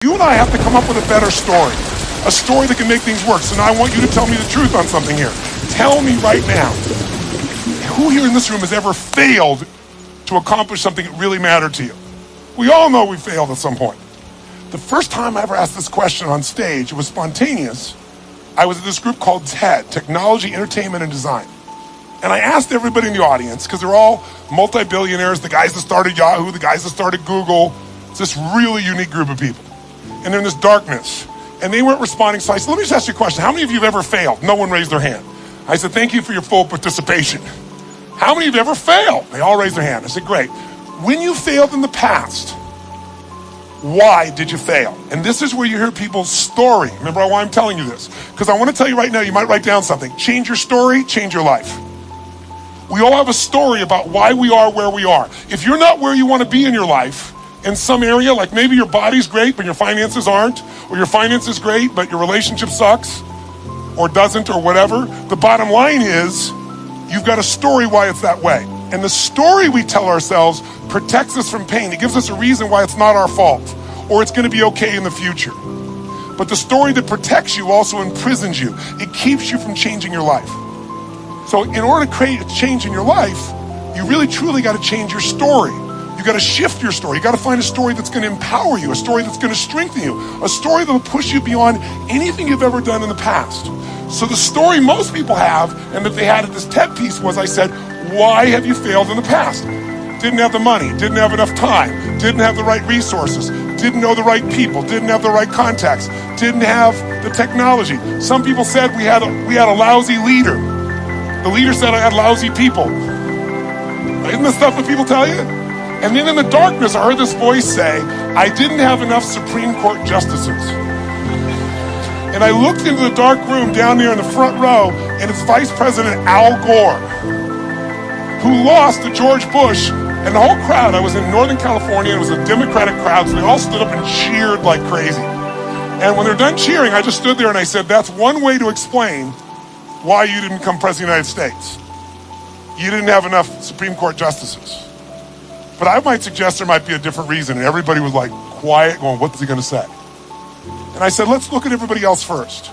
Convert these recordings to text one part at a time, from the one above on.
You and I have to come up with a better story. A story that can make things work. So now I want you to tell me the truth on something here. Tell me right now, who here in this room has ever failed to accomplish something that really mattered to you? We all know we failed at some point. The first time I ever asked this question on stage, it was spontaneous. I was at this group called TED, Technology, Entertainment, and Design. And I asked everybody in the audience, because they're all multi-billionaires, the guys that started Yahoo, the guys that started Google. It's this really unique group of people. And they're in this darkness. And they weren't responding, so I said, let me just ask you a question. How many of you have ever failed? No one raised their hand. I said, thank you for your full participation. How many of you have ever failed? They all raised their hand. I said, great. When you failed in the past, why did you fail? And this is where you hear people's story. Remember why I'm telling you this? Because I want to tell you right now, you might write down something. Change your story, change your life. We all have a story about why we are where we are. If you're not where you want to be in your life, in some area, like maybe your body's great, but your finances aren't, or your finances great, but your relationship sucks, or doesn't, or whatever, the bottom line is, you've got a story why it's that way. And the story we tell ourselves protects us from pain. It gives us a reason why it's not our fault, or it's gonna be okay in the future. But the story that protects you also imprisons you. It keeps you from changing your life. So in order to create a change in your life, you really truly gotta change your story. You gotta shift your story. You gotta find a story that's gonna empower you, a story that's gonna strengthen you, a story that'll push you beyond anything you've ever done in the past. So the story most people have, and that they had at this TED piece was, I said, why have you failed in the past? Didn't have the money, didn't have enough time, didn't have the right resources, didn't know the right people, didn't have the right contacts, didn't have the technology. Some people said we had a lousy leader. The leader said I had lousy people. Isn't this stuff that people tell you? And then in the darkness, I heard this voice say, I didn't have enough Supreme Court justices. And I looked into the dark room down there in the front row, and it's Vice President Al Gore, who lost to George Bush, and the whole crowd, I was in Northern California, and it was a Democratic crowd, so they all stood up and cheered like crazy. And when they're done cheering, I just stood there and I said, that's one way to explain why you didn't become President of the United States. You didn't have enough Supreme Court justices. But I might suggest there might be a different reason. And everybody was like quiet, going, what's he gonna say? And I said, let's look at everybody else first.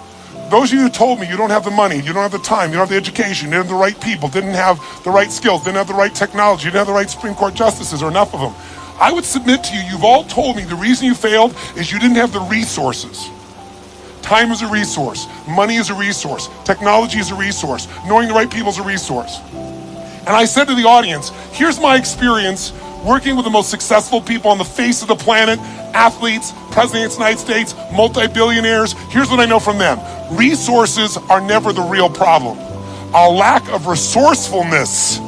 Those of you who told me you don't have the money, you don't have the time, you don't have the education, you didn't have the right people, didn't have the right skills, didn't have the right technology, you didn't have the right Supreme Court justices or enough of them. I would submit to you, you've all told me the reason you failed is you didn't have the resources. Time is a resource, money is a resource, technology is a resource, knowing the right people is a resource. And I said to the audience, here's my experience working with the most successful people on the face of the planet, athletes, presidents of the United States, multi-billionaires. Here's what I know from them. Resources are never the real problem. A lack of resourcefulness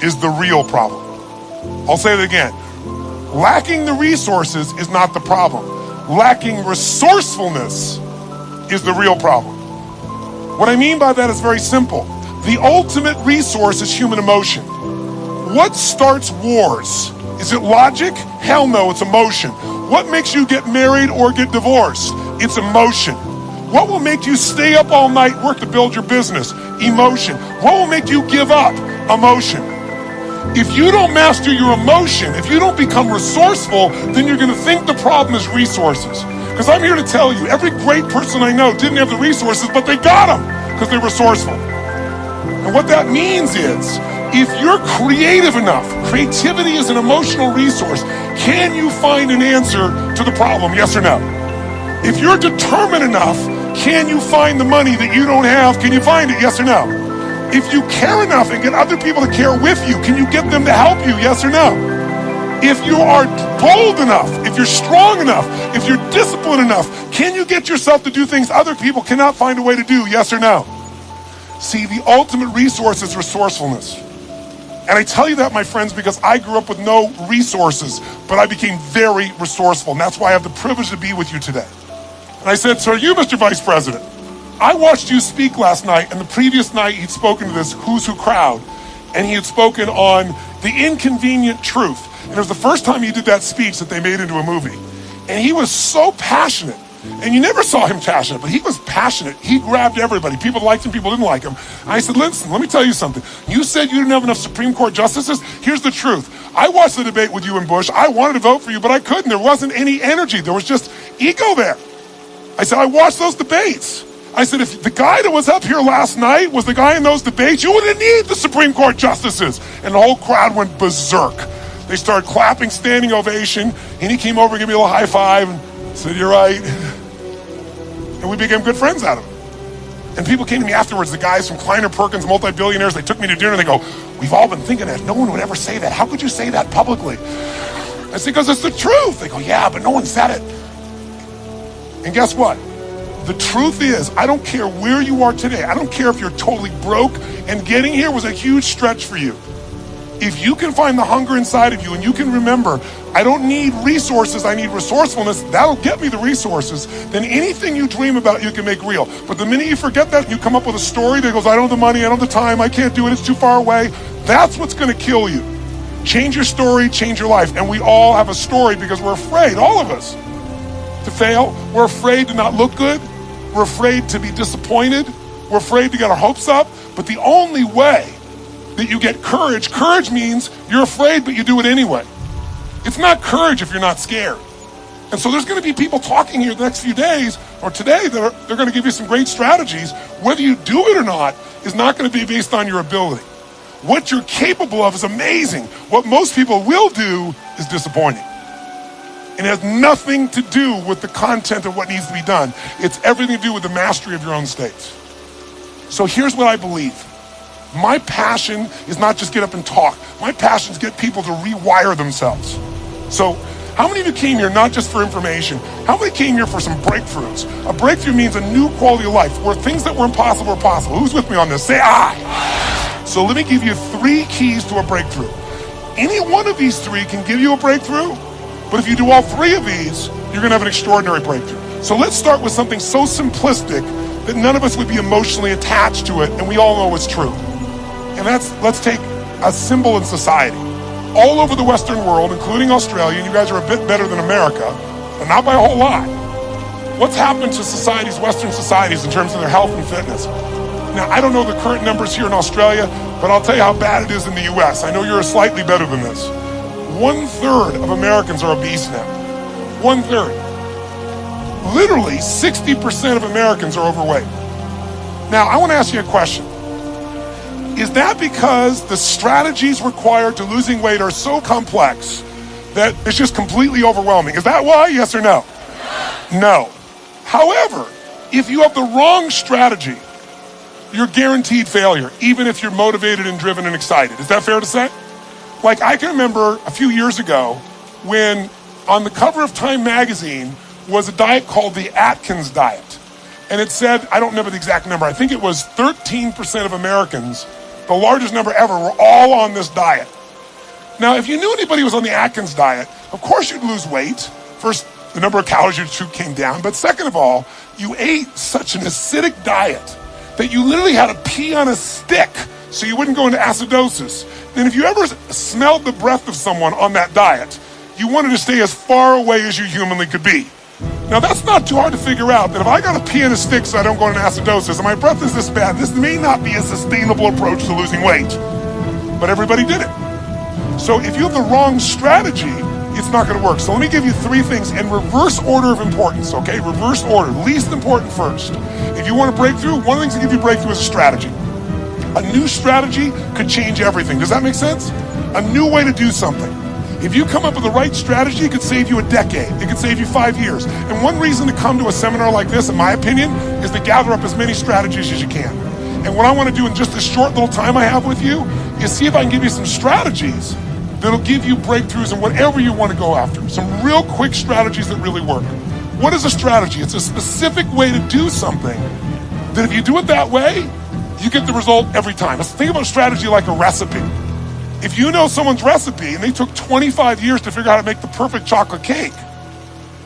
is the real problem. I'll say it again. Lacking the resources is not the problem. Lacking resourcefulness is the real problem. What I mean by that is very simple. The ultimate resource is human emotion. What starts wars? Is it logic? Hell no, it's emotion. What makes you get married or get divorced? It's emotion. What will make you stay up all night, work to build your business? Emotion. What will make you give up? Emotion. If you don't master your emotion, if you don't become resourceful, then you're gonna think the problem is resources. Because I'm here to tell you, every great person I know didn't have the resources, but they got them because they're resourceful. And what that means is, if you're creative enough, creativity is an emotional resource, can you find an answer to the problem, yes or no? If you're determined enough, can you find the money that you don't have? Can you find it, yes or no? If you care enough and get other people to care with you, can you get them to help you, yes or no? If you are bold enough, if you're strong enough, if you're disciplined enough, can you get yourself to do things other people cannot find a way to do, yes or no? See, the ultimate resource is resourcefulness. And I tell you that, my friends, because I grew up with no resources, but I became very resourceful. And that's why I have the privilege to be with you today. And I said, so are you, Mr. Vice President? I watched you speak last night, and the previous night he'd spoken to this Who's Who crowd, and he had spoken on the inconvenient truth. And it was the first time he did that speech that they made into a movie. And he was so passionate. And you never saw him passionate, but he was passionate. He grabbed everybody. People liked him, people didn't like him. I said, listen, let me tell you something. You said you didn't have enough Supreme Court justices. Here's the truth. I watched the debate with you and Bush. I wanted to vote for you, but I couldn't. There wasn't any energy. There was just ego there. I said, I watched those debates. I said, if the guy that was up here last night was the guy in those debates, you wouldn't need the Supreme Court justices. And the whole crowd went berserk. They started clapping, standing ovation, and he came over and gave me a little high five and said, you're right. And we became good friends out of it. And people came to me afterwards, the guys from Kleiner Perkins, multi-billionaires, they took me to dinner and they go, we've all been thinking that. No one would ever say that. How could you say that publicly? I said, because it's the truth. They go, yeah, but no one said it. And guess what? The truth is, I don't care where you are today. I don't care if you're totally broke, and getting here was a huge stretch for you. If you can find the hunger inside of you and you can remember, I don't need resources, I need resourcefulness, that'll get me the resources, then anything you dream about you can make real. But the minute you forget that and you come up with a story that goes, I don't have the money, I don't have the time, I can't do it, it's too far away, that's what's gonna kill you. Change your story, change your life. And we all have a story because we're afraid, all of us, to fail. We're afraid to not look good. We're afraid to be disappointed. We're afraid to get our hopes up. But the only way that you get courage means you're afraid, but you do it anyway. It's not courage if you're not scared. And so there's going to be people talking here the next few days or today that they're going to give you some great strategies. Whether you do it or not is not going to be based on your ability. What you're capable of is amazing. What most people will do is disappointing. And it has nothing to do with the content of what needs to be done. It's everything to do with the mastery of your own states. So here's what I believe. My passion is not just get up and talk. My passion is get people to rewire themselves. So how many of you came here not just for information? How many came here for some breakthroughs? A breakthrough means a new quality of life where things that were impossible are possible. Who's with me on this? Say I. So let me give you 3 keys to a breakthrough. Any one of these 3 can give you a breakthrough, but if you do all 3 of these, you're gonna have an extraordinary breakthrough. So let's start with something so simplistic that none of us would be emotionally attached to it, and we all know it's true. And let's take a symbol in society. All over the Western world, including Australia, and you guys are a bit better than America, but not by a whole lot. What's happened to societies, Western societies, in terms of their health and fitness? Now, I don't know the current numbers here in Australia, but I'll tell you how bad it is in the US. I know you're slightly better than this. 1/3 of Americans are obese now. 1/3. Literally 60% of Americans are overweight. Now, I want to ask you a question. Is that because the strategies required to losing weight are so complex that it's just completely overwhelming? Is that why? Yes or no? No. However, if you have the wrong strategy, you're guaranteed failure, even if you're motivated and driven and excited. Is that fair to say? Like, I can remember a few years ago when on the cover of Time magazine was a diet called the Atkins diet. And it said, I don't remember the exact number, I think it was 13% of Americans, the largest number ever, were all on this diet. Now, if you knew anybody who was on the Atkins diet, of course you'd lose weight. First, the number of calories you chew came down, but second of all, you ate such an acidic diet that you literally had to pee on a stick so you wouldn't go into acidosis. And if you ever smelled the breath of someone on that diet, you wanted to stay as far away as you humanly could be. Now, that's not too hard to figure out, that if I got to pee in a stick so I don't go into acidosis and my breath is this bad, this may not be a sustainable approach to losing weight. But everybody did it. So if you have the wrong strategy, it's not going to work. So let me give you 3 things in reverse order of importance, okay? Reverse order, least important first. If you want a breakthrough, one of the things that give you a breakthrough is a strategy. A new strategy could change everything. Does that make sense? A new way to do something. If you come up with the right strategy, it could save you a decade. It could save you 5 years. And one reason to come to a seminar like this, in my opinion, is to gather up as many strategies as you can. And what I want to do in just this short little time I have with you is see if I can give you some strategies that'll give you breakthroughs in whatever you want to go after. Some real quick strategies that really work. What is a strategy? It's a specific way to do something that if you do it that way, you get the result every time. Let's think about strategy like a recipe. If you know someone's recipe and they took 25 years to figure out how to make the perfect chocolate cake,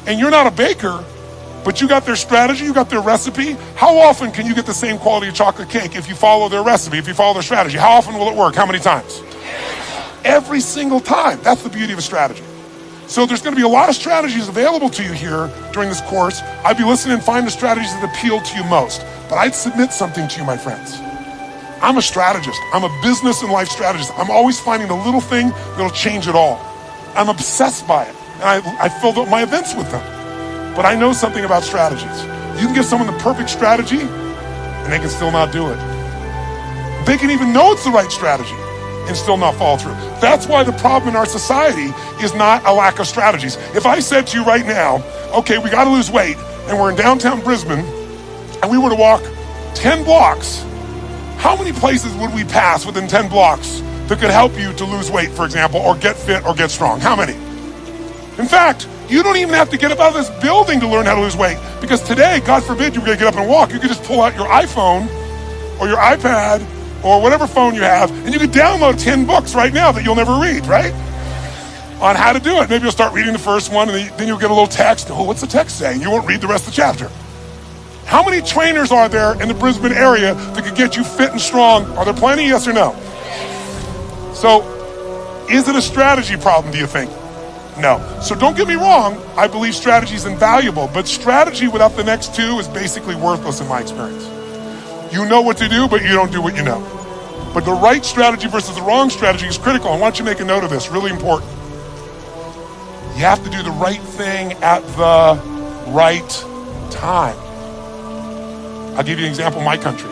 and you're not a baker, but you got their strategy, you got their recipe, how often can you get the same quality of chocolate cake if you follow their recipe, if you follow their strategy? How often will it work? How many times? Every single time. That's the beauty of a strategy. So there's going to be a lot of strategies available to you here during this course. I'd be listening and find the strategies that appeal to you most. But I'd submit something to you, my friends. I'm a strategist. I'm a business and life strategist. I'm always finding the little thing that'll change it all. I'm obsessed by it. And I filled up my events with them. But I know something about strategies. You can give someone the perfect strategy and they can still not do it. They can even know it's the right strategy and still not follow through. That's why the problem in our society is not a lack of strategies. If I said to you right now, okay, we gotta lose weight, and we're in downtown Brisbane, and we were to walk 10 blocks, how many places would we pass within 10 blocks that could help you to lose weight, for example, or get fit or get strong? How many? In fact, you don't even have to get up out of this building to learn how to lose weight, because today, God forbid you're gonna get up and walk, you could just pull out your iPhone or your iPad or whatever phone you have, and you can download 10 books right now that you'll never read, right? On how to do it. Maybe you'll start reading the first one, and then you'll get a little text. Oh, what's the text saying? You won't read the rest of the chapter. How many trainers are there in the Brisbane area that could get you fit and strong? Are there plenty, yes or no? So, is it a strategy problem, do you think? No. So don't get me wrong, I believe strategy is invaluable, but strategy without the next two is basically worthless in my experience. You know what to do, but you don't do what you know. But the right strategy versus the wrong strategy is critical. I want you to make a note of this, really important. You have to do the right thing at the right time. I'll give you an example in my country.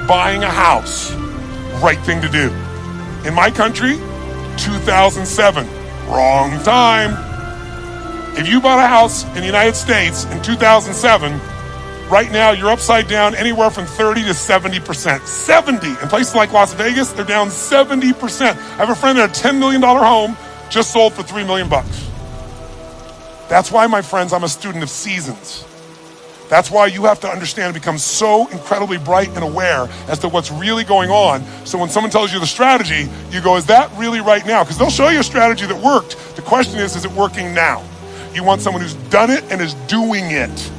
Buying a house, right thing to do. In my country, 2007, wrong time. If you bought a house in the United States in 2007, right now you're upside down anywhere from 30 to 70%. 70. In places like Las Vegas, they're down 70%. I have a friend that had a $10 million home, just sold for $3 million. That's why, my friends, I'm a student of seasons. That's why you have to understand and become so incredibly bright and aware as to what's really going on. So when someone tells you the strategy, you go, is that really right now? Because they'll show you a strategy that worked. The question is it working now? You want someone who's done it and is doing it.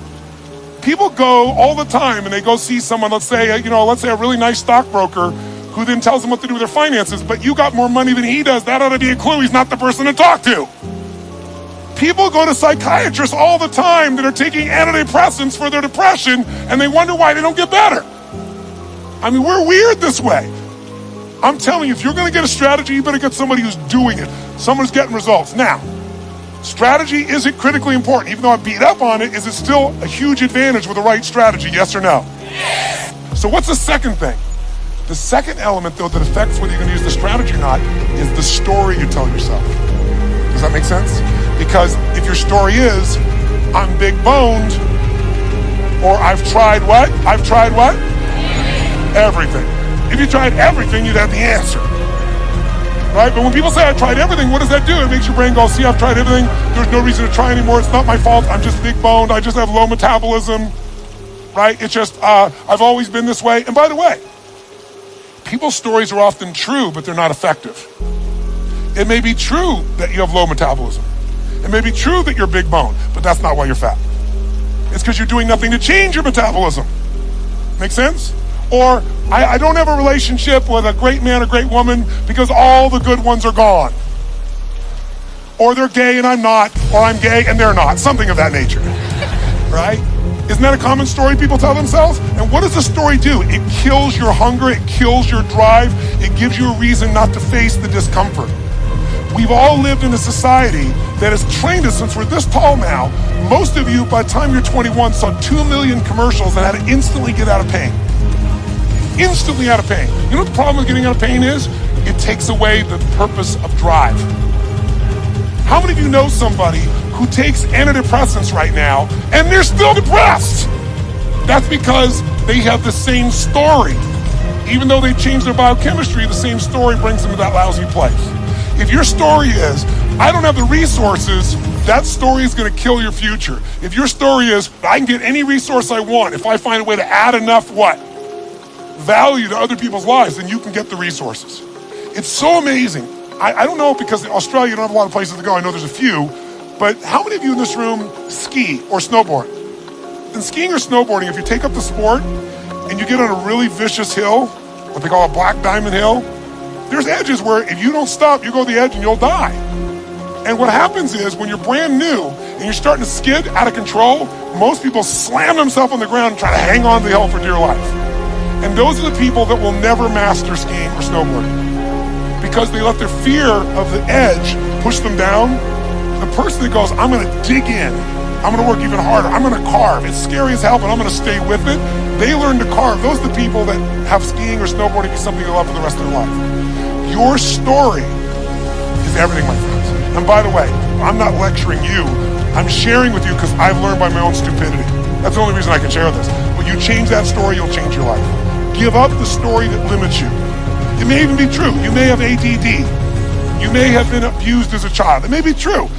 People go all the time and they go see someone, let's say a really nice stockbroker who then tells them what to do with their finances, but you got more money than he does. That ought to be a clue he's not the person to talk to. People go to psychiatrists all the time that are taking antidepressants for their depression, and they wonder why they don't get better. I mean, we're weird this way. I'm telling you, if you're gonna get a strategy, you better get somebody who's doing it, someone who's getting results. Now, strategy isn't critically important. Even though I beat up on it, is it still a huge advantage with the right strategy, yes or no? Yes. So what's the second thing? The second element, though, that affects whether you're gonna use the strategy or not is the story you tell yourself. Does that make sense? Because if your story is, I'm big boned, or I've tried what? I've tried what? Everything. If you tried everything, you'd have the answer. Right? But when people say, I tried everything, what does that do? It makes your brain go, see, I've tried everything. There's no reason to try anymore. It's not my fault. I'm just big boned. I just have low metabolism. Right? It's just, I've always been this way. And by the way, people's stories are often true, but they're not effective. It may be true that you have low metabolism. It may be true that you're big boned, but that's not why you're fat. It's because you're doing nothing to change your metabolism. Make sense? Or I don't have a relationship with a great man or great woman because all the good ones are gone. Or they're gay and I'm not, or I'm gay and they're not. Something of that nature, right? Isn't that a common story people tell themselves? And what does the story do? It kills your hunger, it kills your drive, it gives you a reason not to face the discomfort. We've all lived in a society that has trained us since we're this tall now. Most of you, by the time you're 21, saw 2 million commercials on how to instantly get out of pain. Instantly out of pain. You know what the problem with getting out of pain is? It takes away the purpose of drive. How many of you know somebody who takes antidepressants right now and they're still depressed? That's because they have the same story. Even though they changed their biochemistry, the same story brings them to that lousy place. If your story is, I don't have the resources, that story is gonna kill your future. If your story is, I can get any resource I want, if I find a way to add enough what? Value to other people's lives, then you can get the resources. It's so amazing. I don't know, because in Australia you don't have a lot of places to go, I know there's a few, but how many of you in this room ski or snowboard? In skiing or snowboarding, if you take up the sport and you get on a really vicious hill, what they call a black diamond hill, there's edges where if you don't stop, you go to the edge and you'll die. And what happens is when you're brand new and you're starting to skid out of control, most people slam themselves on the ground and try to hang on to the hill for dear life. And those are the people that will never master skiing or snowboarding because they let their fear of the edge push them down. The person that goes, I'm gonna dig in, I'm gonna work even harder. I'm gonna carve. It's scary as hell, but I'm gonna stay with it. They learn to carve. Those are the people that have skiing or snowboarding be something they love for the rest of their life. Your story is everything, my friends. And by the way, I'm not lecturing you. I'm sharing with you because I've learned by my own stupidity. That's the only reason I can share this. When you change that story, you'll change your life. Give up the story that limits you. It may even be true. You may have ADD. You may have been abused as a child. It may be true.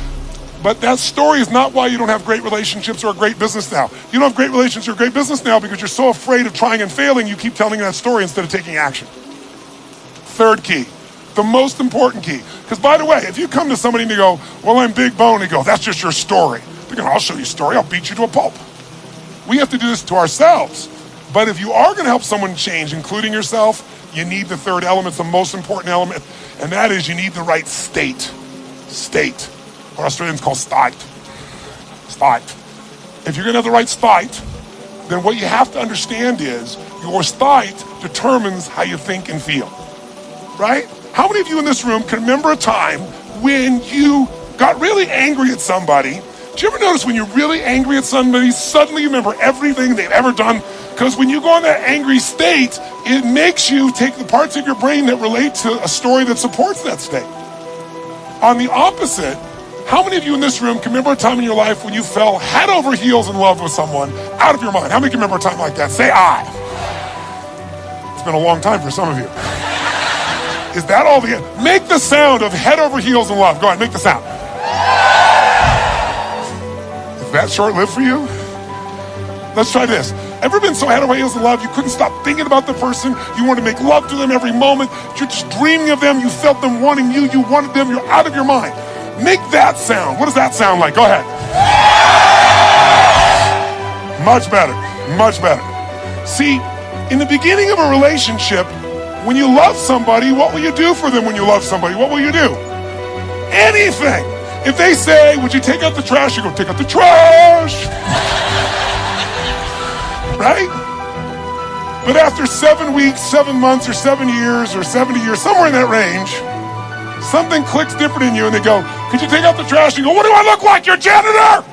But that story is not why you don't have great relationships or a great business now. You don't have great relationships or a great business now because you're so afraid of trying and failing, you keep telling that story instead of taking action. Third key, the most important key. Because by the way, if you come to somebody and you go, well, I'm big bone, and you go, that's just your story. They're going, I'll show you a story, I'll beat you to a pulp. We have to do this to ourselves. But if you are going to help someone change, including yourself, you need the third element, it's the most important element, and that is you need the right state. State. What Australians call state. State. If you're going to have the right state, then what you have to understand is your state determines how you think and feel. Right? How many of you in this room can remember a time when you got really angry at somebody? Do you ever notice when you're really angry at somebody, suddenly you remember everything they've ever done? Because when you go in that angry state, it makes you take the parts of your brain that relate to a story that supports that state. On the opposite, how many of you in this room can remember a time in your life when you fell head over heels in love with someone out of your mind? How many can remember a time like that? Say I. It's been a long time for some of you. Is that all the... Make the sound of head over heels in love. Go ahead, make the sound. Is that short-lived for you? Let's try this. Ever been so head over heels in love you couldn't stop thinking about the person? You want to make love to them every moment. You're just dreaming of them. You felt them wanting you. You wanted them. You're out of your mind. Make that sound. What does that sound like? Go ahead. Much better. Much better. See, in the beginning of a relationship, when you love somebody, what will you do for them when you love somebody? What will you do? Anything. If they say, would you take out the trash? You go, take out the trash. Right? But after 7 weeks, 7 months, or 7 years, or 70 years, somewhere in that range, something clicks different in you and they go, could you take out the trash? You go, what do I look like, your janitor?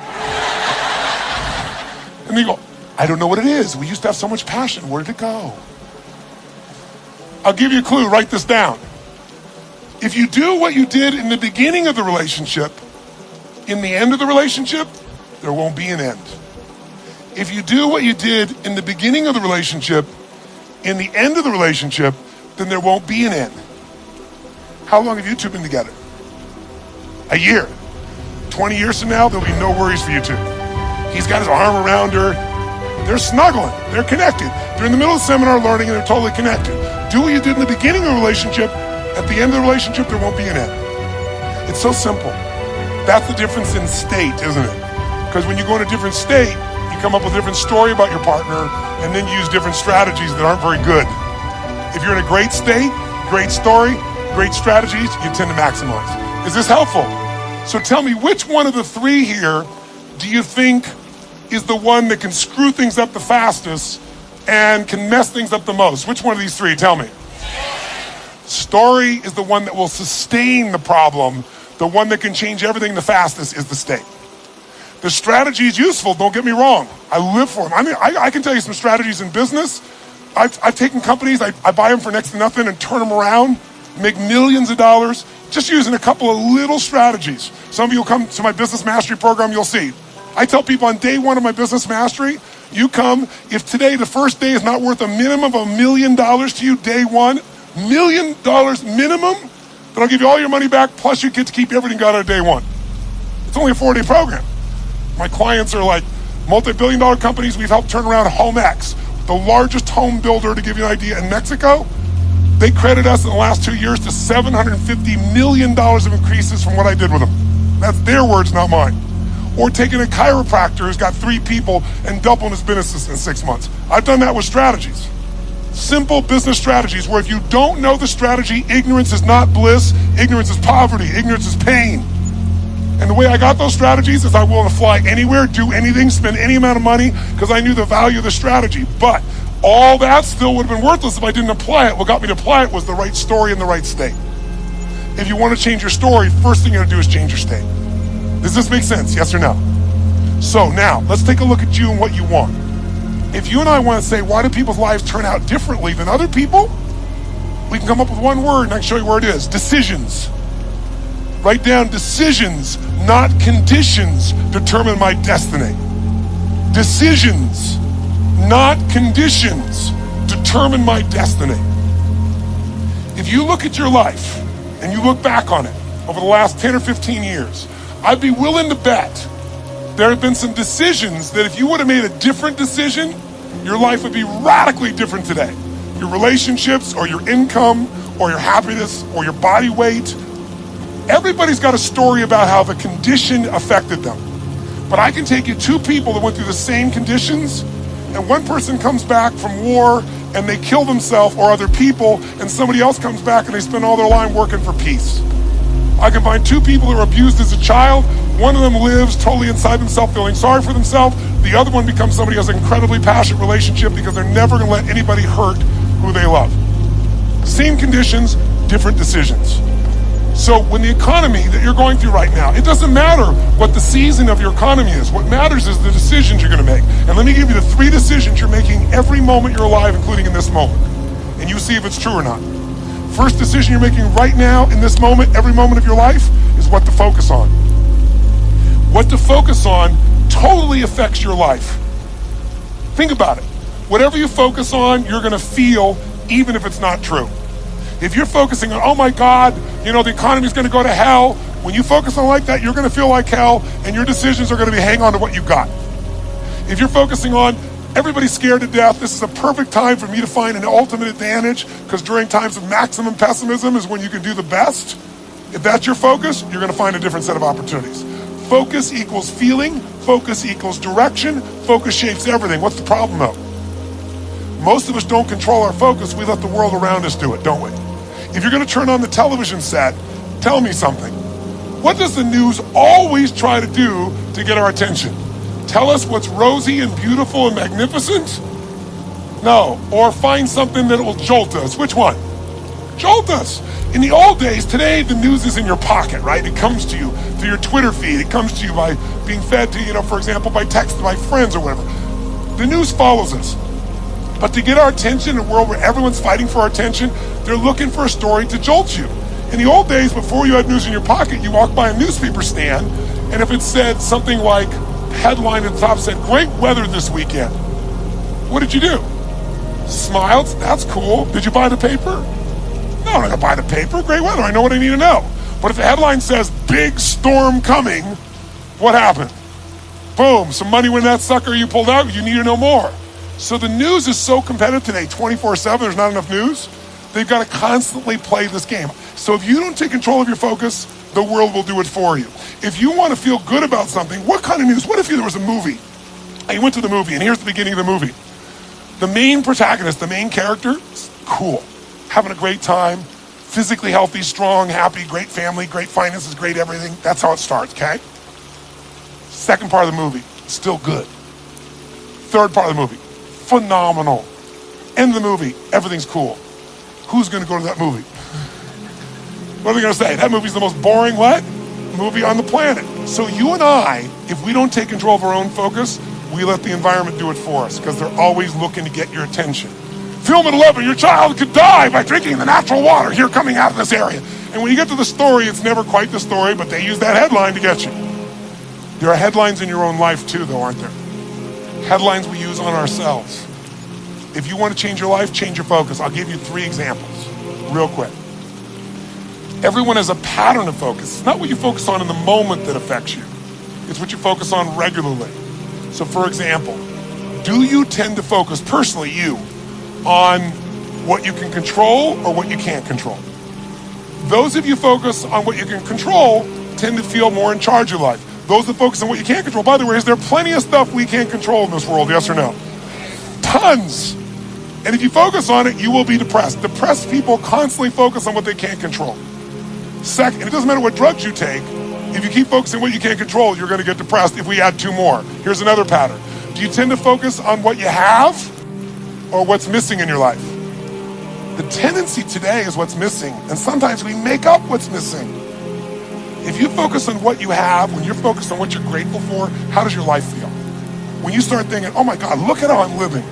And they go, I don't know what it is. We used to have so much passion. Where did it go? I'll give you a clue. Write this down. If you do what you did in the beginning of the relationship, in the end of the relationship, there won't be an end. If you do what you did in the beginning of the relationship, in the end of the relationship, then there won't be an end. How long have you two been together? A year. 20 years from now, there'll be no worries for you two. He's got his arm around her. They're snuggling. They're connected. They're in the middle of the seminar learning and they're totally connected. Do what you did in the beginning of the relationship. At the end of the relationship, there won't be an end. It's so simple. That's the difference in state, isn't it? Because when you go in a different state, you come up with a different story about your partner and then use different strategies that aren't very good. If you're in a great state, great story, great strategies, you tend to maximize. Is this helpful? So tell me, which one of the three here do you think is the one that can screw things up the fastest and can mess things up the most? Which one of these three? Tell me. Story is the one that will sustain the problem. The one that can change everything the fastest is the state. The strategy is useful, don't get me wrong. I live for them. I mean, I can tell you some strategies in business. I've taken companies, I buy them for next to nothing and turn them around, make millions of dollars, just using a couple of little strategies. Some of you will come to my Business Mastery program, you'll see. I tell people on day one of my Business Mastery, you come, if today the first day is not worth a minimum of $1 million to you, day one, $1 million minimum, then I'll give you all your money back, plus you get to keep everything got out of day one. It's only a 4-day program. My clients are like multi-billion-dollar companies. We've helped turn around HomeX, the largest home builder, to give you an idea, in Mexico. They credit us in the last 2 years to $750 million of increases from what I did with them. That's their words, not mine. Or taking a chiropractor who's got 3 people and doubling his business in 6 months. I've done that with strategies. Simple business strategies where if you don't know the strategy, ignorance is not bliss, ignorance is poverty, ignorance is pain. And the way I got those strategies is I'm willing to fly anywhere, do anything, spend any amount of money because I knew the value of the strategy. But all that still would have been worthless if I didn't apply it. What got me to apply it was the right story in the right state. If you want to change your story, first thing you got to do is change your state. Does this make sense? Yes or no? So now, let's take a look at you and what you want. If you and I want to say, why do people's lives turn out differently than other people? We can come up with one word and I can show you where it is. Decisions. Write down decisions, not conditions, determine my destiny. Decisions, not conditions, determine my destiny. If you look at your life and you look back on it over the last 10 or 15 years, I'd be willing to bet there have been some decisions that if you would have made a different decision, your life would be radically different today. Your relationships or your income or your happiness or your body weight. Everybody's got a story about how the condition affected them. But I can take you two people that went through the same conditions, and one person comes back from war and they kill themselves or other people, and somebody else comes back and they spend all their life working for peace. I can find two people who were abused as a child. One of them lives totally inside themselves, feeling sorry for themselves. The other one becomes somebody who has an incredibly passionate relationship because they're never gonna let anybody hurt who they love. Same conditions, different decisions. So when the economy that you're going through right now, it doesn't matter what the season of your economy is. What matters is the decisions you're gonna make. And let me give you the 3 decisions you're making every moment you're alive, including in this moment. And you see if it's true or not. First decision you're making right now, in this moment, every moment of your life, is what to focus on. What to focus on totally affects your life. Think about it. Whatever you focus on, you're gonna feel, even if it's not true. If you're focusing on, oh my God, the economy's gonna go to hell, when you focus on like that, you're gonna feel like hell, and your decisions are gonna be hang on to what you got. If you're focusing on, everybody's scared to death, this is a perfect time for me to find an ultimate advantage, because during times of maximum pessimism is when you can do the best. If that's your focus, you're gonna find a different set of opportunities. Focus equals feeling, focus equals direction, focus shapes everything. What's the problem though? Most of us don't control our focus, we let the world around us do it, don't we? If you're gonna turn on the television set, tell me something. What does the news always try to do to get our attention? Tell us what's rosy and beautiful and magnificent? No, or find something that will jolt us. Which one? Jolt us. In the old days, today the news is in your pocket, right? It comes to you through your Twitter feed. It comes to you by being fed to, for example, by text by friends or whatever. The news follows us. But to get our attention in a world where everyone's fighting for our attention, they're looking for a story to jolt you. In the old days, before you had news in your pocket, you walked by a newspaper stand, and if it said something like, headline at the top said, great weather this weekend, what did you do? Smiled? That's cool. Did you buy the paper? No, I'm not gonna buy the paper. Great weather, I know what I need to know. But if the headline says, big storm coming, what happened? Boom, some money went in that sucker, you pulled out, you need to know more. So the news is so competitive today, 24/7, there's not enough news. They've got to constantly play this game. So if you don't take control of your focus, the world will do it for you. If you want to feel good about something, what kind of news? What if there was a movie? And you went to the movie, and here's the beginning of the movie. The main protagonist, the main character, is cool, having a great time, physically healthy, strong, happy, great family, great finances, great everything. That's how it starts, okay? Second part of the movie, still good. Third part of the movie, phenomenal. End of the movie, everything's cool. Who's gonna go to that movie? What are they gonna say? That movie's the most boring what? Movie on the planet. So you and I, if we don't take control of our own focus, we let the environment do it for us, because they're always looking to get your attention. Film at 11, your child could die by drinking the natural water here coming out of this area. And when you get to the story, it's never quite the story, but they use that headline to get you. There are headlines in your own life too, though, aren't there? Headlines we use on ourselves. If you want to change your life, change your focus. I'll give you 3 examples, real quick. Everyone has a pattern of focus. It's not what you focus on in the moment that affects you. It's what you focus on regularly. So for example, do you tend to focus, personally you, on what you can control or what you can't control? Those of you focus on what you can control tend to feel more in charge of life. Those that focus on what you can't control, by the way, is there plenty of stuff we can't control in this world, yes or no? Tons. And if you focus on it, you will be depressed. Depressed people constantly focus on what they can't control. Second, it doesn't matter what drugs you take, if you keep focusing on what you can't control, you're gonna get depressed if we add 2 more. Here's another pattern. Do you tend to focus on what you have or what's missing in your life? The tendency today is what's missing, and sometimes we make up what's missing. If you focus on what you have, when you're focused on what you're grateful for, how does your life feel? When you start thinking, oh my God, look at how I'm living.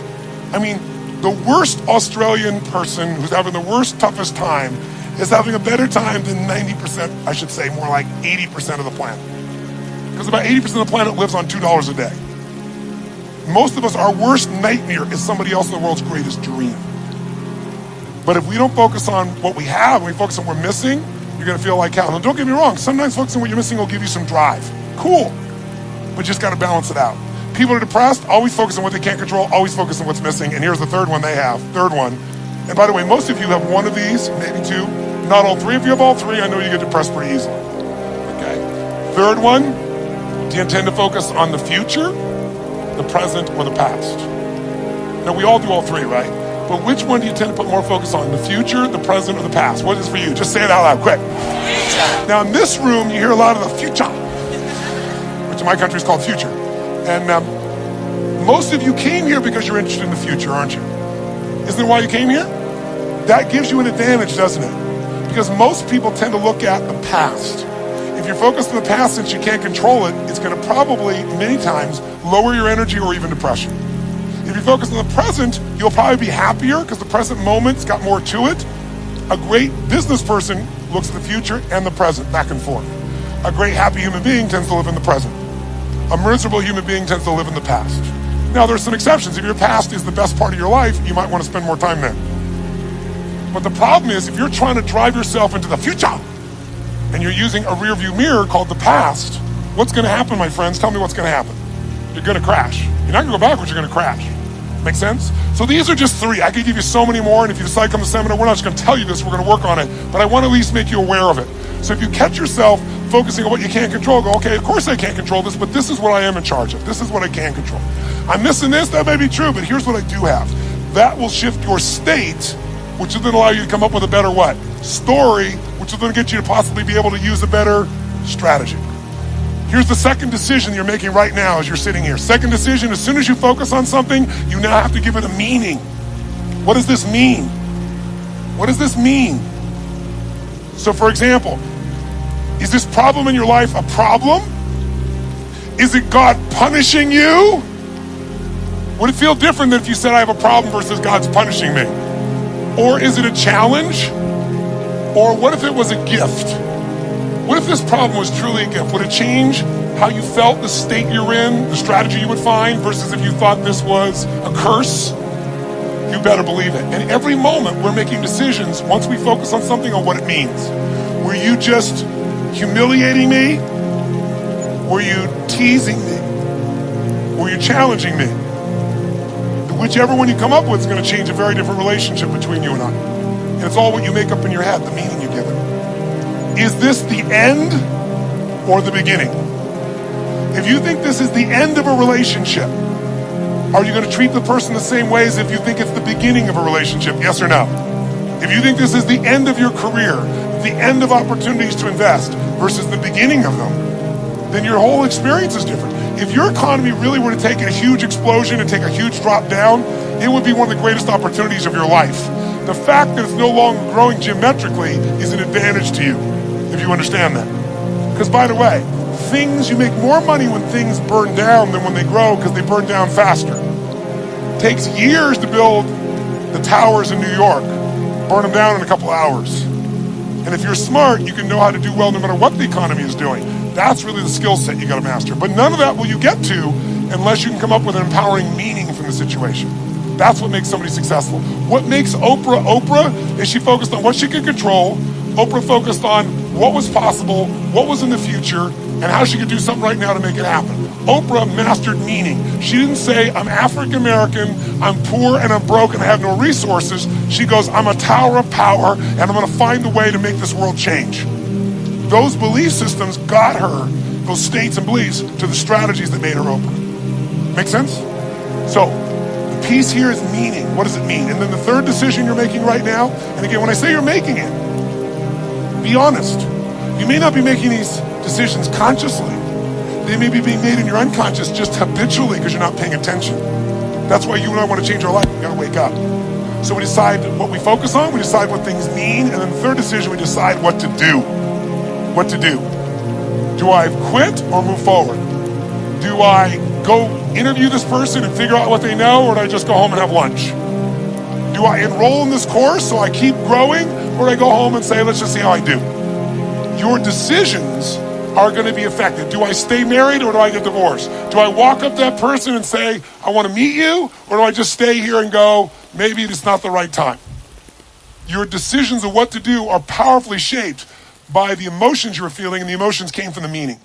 I mean, the worst Australian person who's having the worst, toughest time is having a better time than 90%, I should say, more like 80% of the planet. Because about 80% of the planet lives on $2 a day. Most of us, our worst nightmare is somebody else in the world's greatest dream. But if we don't focus on what we have, and we focus on what we're missing, you're gonna feel like hell. Now don't get me wrong, sometimes focusing on what you're missing will give you some drive. Cool, but you just gotta balance it out. People are depressed, always focus on what they can't control, always focus on what's missing, and here's the third one they have, third one. And by the way, most of you have one of these, maybe two, not all three. If you have all three, I know you get depressed pretty easily, okay? Third one, do you intend to focus on the future, the present, or the past? Now we all do all three, right? But which one do you tend to put more focus on, the future, the present, or the past? What is for you? Just say it out loud, quick. Future. Now in this room, you hear a lot of the future, which in my country is called future. And most of you came here because you're interested in the future, aren't you? Isn't that why you came here? That gives you an advantage, doesn't it? Because most people tend to look at the past. If you're focused on the past, since you can't control it, it's gonna probably, many times, lower your energy or even depression. If you focus on the present, you'll probably be happier because the present moment's got more to it. A great business person looks at the future and the present, back and forth. A great happy human being tends to live in the present. A miserable human being tends to live in the past. Now there's some exceptions. If your past is the best part of your life, you might want to spend more time there. But the problem is, if you're trying to drive yourself into the future and you're using a rear view mirror called the past, what's gonna happen, my friends? Tell me what's gonna happen. You're gonna crash. You're not gonna go backwards, you're gonna crash. Make sense? So these are just three. I could give you so many more, and if you decide to come to the seminar, we're not just gonna tell you this, we're gonna work on it, but I wanna at least make you aware of it. So if you catch yourself focusing on what you can't control, go, okay, of course I can't control this, but this is what I am in charge of. This is what I can control. I'm missing this, that may be true, but here's what I do have. That will shift your state, which will then allow you to come up with a better what? Story, which will then get you to possibly be able to use a better strategy. Here's the second decision you're making right now as you're sitting here. Second decision, as soon as you focus on something, you now have to give it a meaning. What does this mean? What does this mean? So for example, is this problem in your life a problem? Is it God punishing you? Would it feel different than if you said I have a problem versus God's punishing me? Or is it a challenge? Or what if it was a gift? What if this problem was truly a gift? Would it change how you felt, the state you're in, the strategy you would find, versus if you thought this was a curse? You better believe it. And every moment we're making decisions, once we focus on something, on what it means. Were you just humiliating me? Were you teasing me? Were you challenging me? Whichever one you come up with is going to change a very different relationship between you and I. And it's all what you make up in your head, the meaning you give it. Is this the end or the beginning? If you think this is the end of a relationship, are you going to treat the person the same way as if you think it's the beginning of a relationship? Yes or no? If you think this is the end of your career, the end of opportunities to invest versus the beginning of them, then your whole experience is different. If your economy really were to take a huge explosion and take a huge drop down, it would be one of the greatest opportunities of your life. The fact that it's no longer growing geometrically is an advantage to you, if you understand that. Because by the way, you make more money when things burn down than when they grow, because they burn down faster. It takes years to build the towers in New York, burn them down in a couple hours. And if you're smart, you can know how to do well no matter what the economy is doing. That's really the skill set you gotta master. But none of that will you get to unless you can come up with an empowering meaning from the situation. That's what makes somebody successful. What makes Oprah Oprah is she focused on what she could control. Oprah focused on what was possible, what was in the future, and how she could do something right now to make it happen. Oprah mastered meaning. She didn't say, I'm African American, I'm poor and I'm broke and I have no resources. She goes, I'm a tower of power and I'm gonna find a way to make this world change. Those belief systems got her, those states and beliefs, to the strategies that made her Oprah. Make sense? So, the piece here is meaning. What does it mean? And then the third decision you're making right now, and again, when I say you're making it, be honest. You may not be making these decisions consciously. They may be being made in your unconscious just habitually because you're not paying attention. That's why you and I want to change our life. We gotta wake up. So we decide what we focus on, we decide what things mean, and then the third decision, we decide what to do. What to do. Do I quit or move forward? Do I go interview this person and figure out what they know, or do I just go home and have lunch? Do I enroll in this course so I keep growing, or do I go home and say, let's just see how I do? Your decisions are going to be affected. Do I stay married or do I get divorced? Do I walk up to that person and say, I want to meet you, or do I just stay here and go, maybe it's not the right time? Your decisions of what to do are powerfully shaped by the emotions you were feeling, and the emotions came from the meaning.